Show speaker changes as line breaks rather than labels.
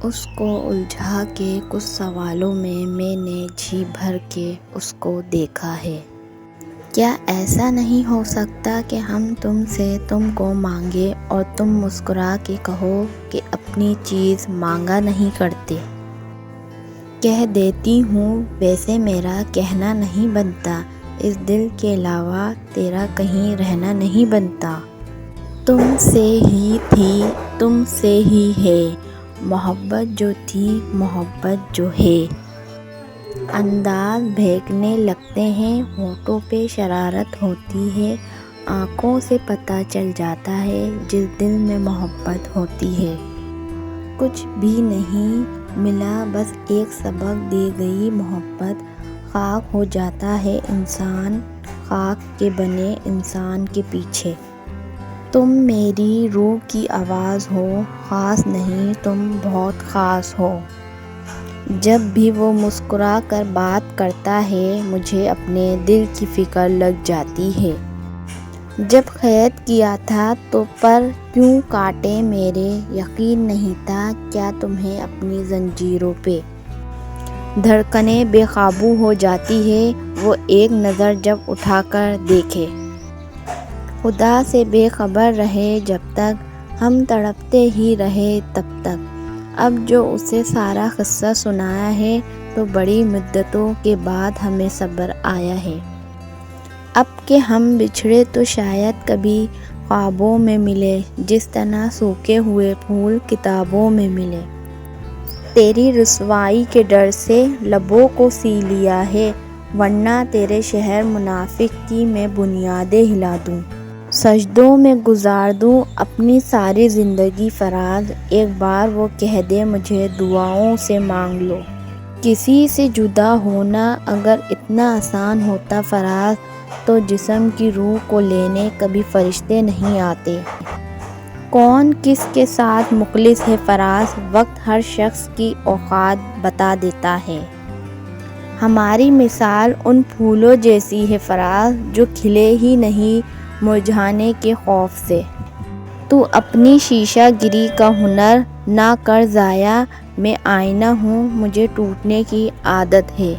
اس کو الجھا کے کچھ سوالوں میں نے جی بھر کے اس کو دیکھا ہے۔ کیا ایسا نہیں ہو سکتا کہ ہم تم سے تم کو مانگیں اور تم مسکرا کے کہو کہ اپنی چیز مانگا نہیں کرتے؟ کہہ دیتی ہوں ویسے میرا کہنا نہیں بنتا، اس دل کے علاوہ تیرا کہیں رہنا نہیں بنتا۔ تم سے ہی تھی، تم سے ہی ہے، محبت جو تھی، محبت جو ہے۔ انداز بہکنے لگتے ہیں، ہونٹوں پہ شرارت ہوتی ہے، آنکھوں سے پتہ چل جاتا ہے جس دل میں محبت ہوتی ہے۔ کچھ بھی نہیں ملا، بس ایک سبق دے گئی محبت، خاک ہو جاتا ہے انسان خاک کے بنے انسان کے پیچھے۔ تم میری روح کی آواز ہو، خاص نہیں تم بہت خاص ہو۔ جب بھی وہ مسکرا کر بات کرتا ہے مجھے اپنے دل کی فکر لگ جاتی ہے۔ جب قید کیا تھا تو پر کیوں کاٹے میرے، یقین نہیں تھا کیا تمہیں اپنی زنجیروں پہ۔ دھڑکنیں بے قابو ہو جاتی ہے وہ ایک نظر جب اٹھا کر دیکھے۔ خدا سے بے خبر رہے جب تک، ہم تڑپتے ہی رہے تب تک۔ اب جو اسے سارا قصہ سنایا ہے تو بڑی مدتوں کے بعد ہمیں صبر آیا ہے۔ اب کہ ہم بچھڑے تو شاید کبھی خوابوں میں ملے، جس طرح سوکھے ہوئے پھول کتابوں میں ملے۔ تیری رسوائی کے ڈر سے لبوں کو سی لیا ہے، ورنہ تیرے شہر منافق کی میں بنیادیں ہلا دوں۔ سجدوں میں گزار دوں اپنی ساری زندگی فراز، ایک بار وہ کہہ دے مجھے دعاؤں سے مانگ لو۔ کسی سے جدا ہونا اگر اتنا آسان ہوتا فراز، تو جسم کی روح کو لینے کبھی فرشتے نہیں آتے۔ کون کس کے ساتھ مخلص ہے فراز، وقت ہر شخص کی اوقات بتا دیتا ہے۔ ہماری مثال ان پھولوں جیسی ہے فراز، جو کھلے ہی نہیں مرجھانے کے خوف سے۔ تو اپنی شیشہ گری کا ہنر نہ کر ضائع، میں آئینہ ہوں مجھے ٹوٹنے کی عادت ہے۔